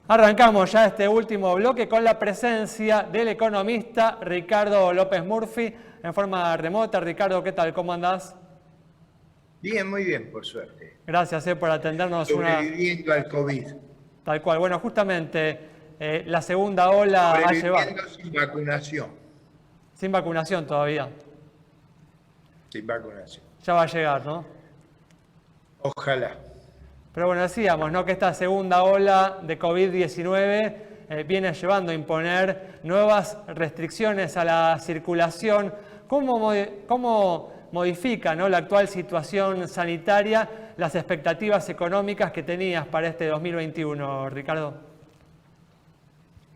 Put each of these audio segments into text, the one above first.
Arrancamos ya este último bloque con la presencia del economista Ricardo López Murphy en forma remota. Ricardo, ¿qué tal? ¿Cómo andás? Bien, muy bien, por suerte. Gracias por atendernos Sobreviviendo al COVID. tal cual. Bueno, justamente la segunda ola ha llegado, Sobreviviendo sin vacunación. sin vacunación todavía. Sin vacunación. Ya va a llegar, ¿no? Ojalá. Pero bueno, decíamos, ¿no?, que esta segunda ola de COVID-19 viene llevando a imponer nuevas restricciones a la circulación. ¿Cómo modifica, ¿no?, la actual situación sanitaria las expectativas económicas que tenías para este 2021, Ricardo?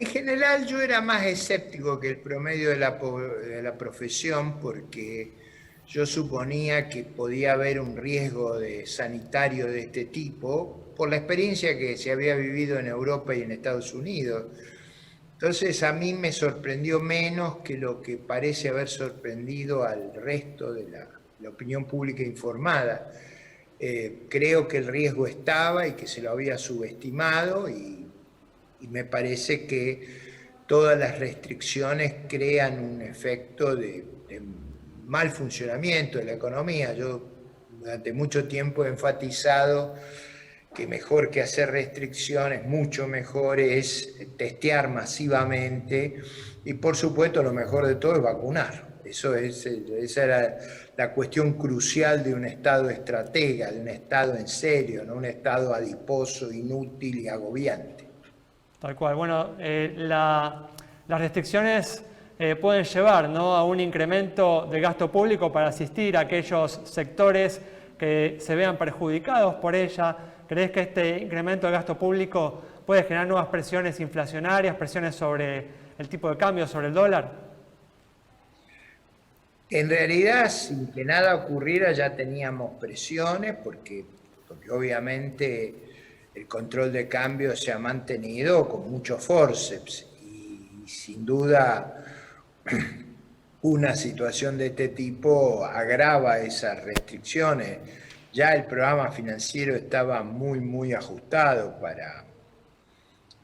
En general yo era más escéptico que el promedio de la profesión porque yo suponía que podía haber un riesgo sanitario de este tipo por la experiencia que se había vivido en Europa y en Estados Unidos. Entonces a mí me sorprendió menos que lo que parece haber sorprendido al resto de la opinión pública informada. Creo que el riesgo estaba y que se lo había subestimado y me parece que todas las restricciones crean un efecto de mal funcionamiento de la economía. Yo durante mucho tiempo he enfatizado que mejor que hacer restricciones, mucho mejor es testear masivamente y por supuesto lo mejor de todo es vacunar. Esa era la cuestión crucial de un Estado estratega, de un Estado en serio, no un Estado adiposo, inútil y agobiante. Tal cual. Bueno, las restricciones pueden llevar, ¿no?, a un incremento del gasto público para asistir a aquellos sectores que se vean perjudicados por ella. ¿Crees que este incremento del gasto público puede generar nuevas presiones inflacionarias, presiones sobre el tipo de cambio, sobre el dólar? En realidad, sin que nada ocurriera, ya teníamos presiones porque obviamente el control de cambio se ha mantenido con mucho forceps y sin duda una situación de este tipo agrava esas restricciones. Ya el programa financiero estaba muy ajustado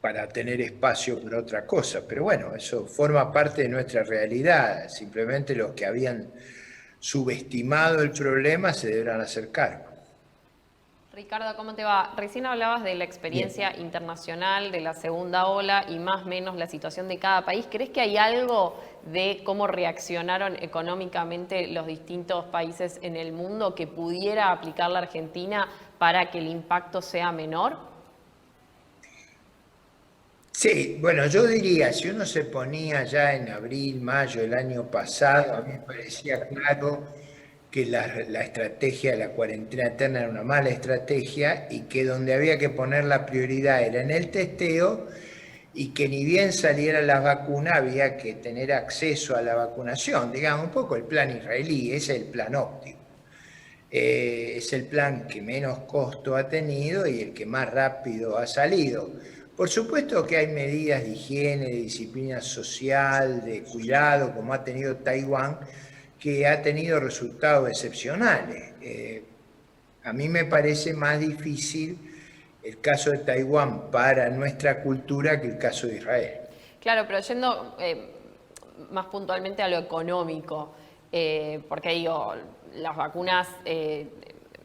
para tener espacio para otra cosa. Pero bueno, eso forma parte de nuestra realidad. Simplemente los que habían subestimado el problema se deberán hacer cargo. Ricardo, ¿cómo te va? Recién hablabas de la experiencia Bien. internacional, de la segunda ola y más o menos la situación de cada país. ¿Crees que hay algo de cómo reaccionaron económicamente los distintos países en el mundo que pudiera aplicar la Argentina para que el impacto sea menor? Sí, bueno, yo diría, si uno se ponía ya en abril, mayo del año pasado, a mí me parecía claro que la estrategia de la cuarentena eterna era una mala estrategia y que donde había que poner la prioridad era en el testeo y que ni bien saliera la vacuna había que tener acceso a la vacunación, digamos, un poco el plan israelí, ese es el plan óptimo. Es el plan que menos costo ha tenido y el que más rápido ha salido. Por supuesto que hay medidas de higiene, de disciplina social, de cuidado, como ha tenido Taiwán, que ha tenido resultados excepcionales. A mí me parece más difícil el caso de Taiwán para nuestra cultura que el caso de Israel. Claro, pero yendo más puntualmente a lo económico, porque digo, las vacunas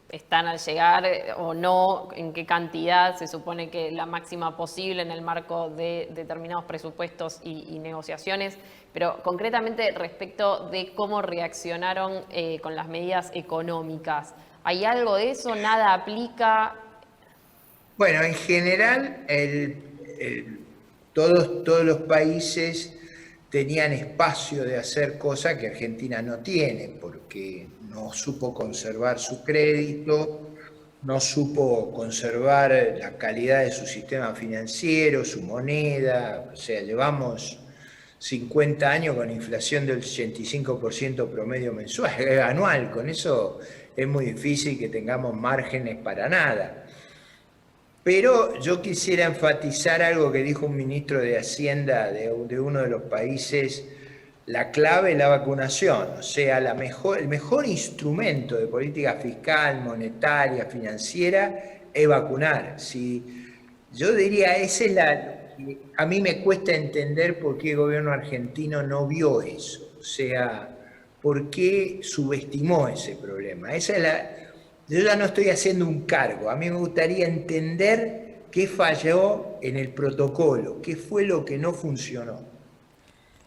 están al llegar o no, en qué cantidad, se supone que la máxima posible en el marco de determinados presupuestos y negociaciones, pero concretamente respecto de cómo reaccionaron con las medidas económicas, ¿hay algo de eso? ¿Nada aplica? Bueno, en general, todos los países tenían espacio de hacer cosas que Argentina no tiene, porque no supo conservar su crédito, no supo conservar la calidad de su sistema financiero, su moneda. O sea, llevamos 50 años con inflación del 85% promedio mensual, anual. Con eso es muy difícil que tengamos márgenes para nada. Pero yo quisiera enfatizar algo que dijo un ministro de Hacienda de uno de los países: la clave es la vacunación, o sea, el mejor instrumento de política fiscal, monetaria, financiera, es vacunar. Si Yo diría, esa es a mí me cuesta entender por qué el gobierno argentino no vio eso. O sea, por qué subestimó ese problema. Yo ya no estoy haciendo un cargo. A mí me gustaría entender qué falló en el protocolo, qué fue lo que no funcionó.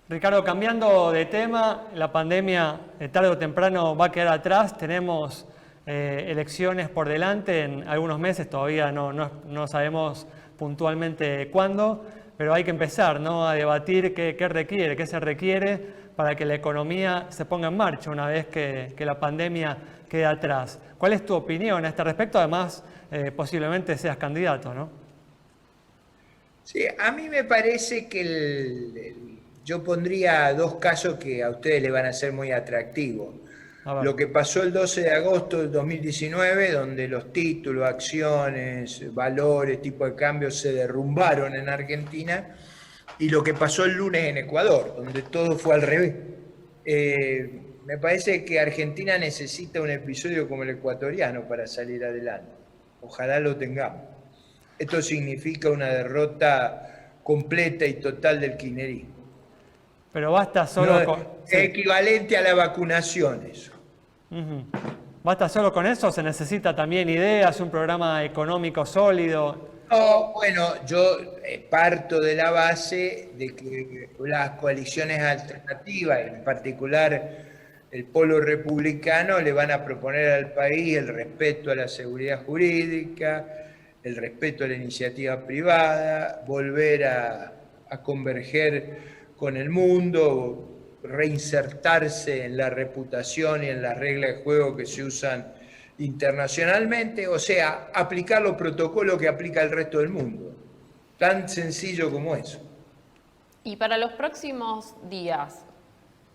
Ricardo, cambiando de tema, la pandemia tarde o temprano va a quedar atrás. Tenemos elecciones por delante en algunos meses, todavía no sabemos puntualmente cuándo, pero hay que empezar, ¿no?, a debatir qué se requiere para que la economía se ponga en marcha una vez que la pandemia quede atrás. ¿Cuál es tu opinión a este respecto? Además, posiblemente seas candidato, ¿no? Sí, a mí me parece que yo pondría dos casos que a ustedes les van a ser muy atractivos. Lo que pasó el 12 de agosto del 2019, donde los títulos, acciones, valores, tipo de cambio se derrumbaron en Argentina, y lo que pasó el lunes en Ecuador, donde todo fue al revés. Me parece que Argentina necesita un episodio como el ecuatoriano para salir adelante. Ojalá lo tengamos. Esto significa una derrota completa y total del kirchnerismo. Pero basta solo con... Es equivalente a la vacunación eso. ¿Basta solo con eso? ¿Se necesita también ideas, un programa económico sólido? No, bueno, yo parto de la base de que las coaliciones alternativas, en particular el polo republicano, le van a proponer al país el respeto a la seguridad jurídica, el respeto a la iniciativa privada, volver a converger con el mundo, reinsertarse en la reputación y en las reglas de juego que se usan internacionalmente, o sea, aplicar los protocolos que aplica el resto del mundo. Tan sencillo como eso. Y para los próximos días,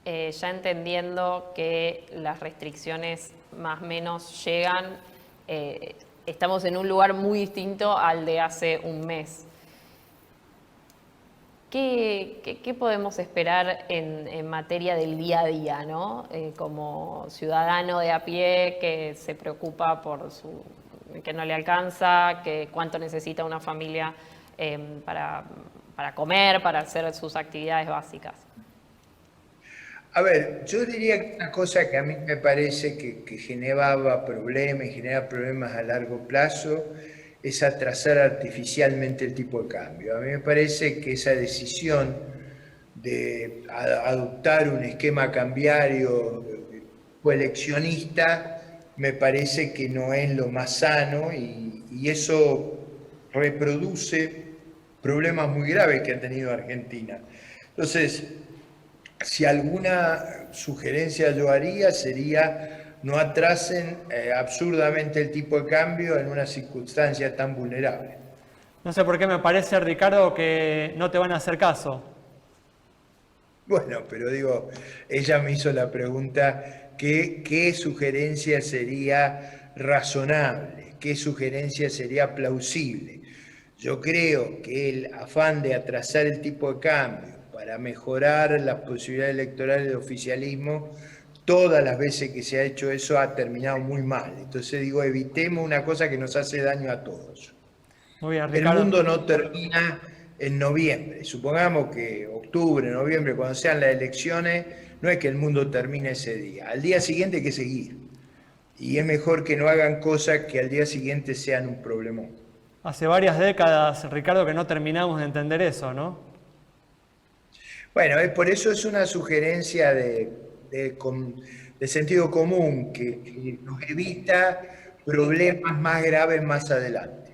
ya entendiendo que las restricciones más o menos llegan, estamos en un lugar muy distinto al de hace un mes. ¿Qué podemos esperar en materia del día a día, ¿no? Como ciudadano de a pie que se preocupa por que no le alcanza, que cuánto necesita una familia para comer, para hacer sus actividades básicas. A ver, yo diría que una cosa que a mí me parece que generaba problemas y genera problemas a largo plazo es atrasar artificialmente el tipo de cambio. A mí me parece que esa decisión de adoptar un esquema cambiario coleccionista me parece que no es lo más sano y eso reproduce problemas muy graves que ha tenido Argentina. Entonces, si alguna sugerencia yo haría sería no atrasen absurdamente el tipo de cambio en una circunstancia tan vulnerable. No sé por qué me parece, Ricardo, que no te van a hacer caso. Bueno, pero digo, ella me hizo la pregunta, ¿qué sugerencia sería razonable? ¿Qué sugerencia sería plausible? Yo creo que el afán de atrasar el tipo de cambio para mejorar las posibilidades electorales del oficialismo, todas las veces que se ha hecho eso ha terminado muy mal. Entonces digo, evitemos una cosa que nos hace daño a todos. Muy bien, Ricardo. El mundo no termina en noviembre. Supongamos que octubre, noviembre, cuando sean las elecciones, no es que el mundo termine ese día. Al día siguiente hay que seguir. Y es mejor que no hagan cosas que al día siguiente sean un problemón. Hace varias décadas, Ricardo, que no terminamos de entender eso, ¿no? Bueno, por eso es una sugerencia de sentido común que nos evita problemas más graves más adelante.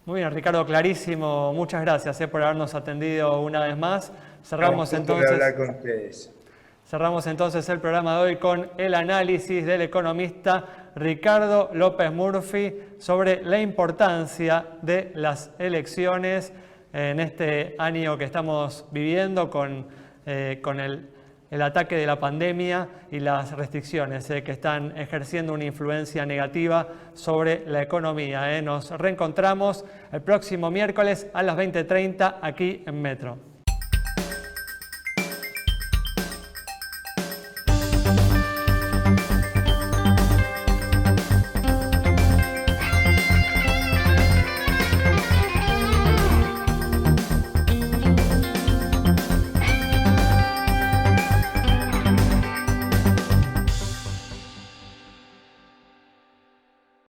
Muy bien, Ricardo, clarísimo. Muchas gracias por habernos atendido una vez más. Cerramos hablar con ustedes. Cerramos entonces el programa de hoy con el análisis del economista Ricardo López Murphy sobre la importancia de las elecciones en este año que estamos viviendo con el ataque de la pandemia y las restricciones que están ejerciendo una influencia negativa sobre la economía. Nos reencontramos el próximo miércoles a las 20:30 aquí en Metro.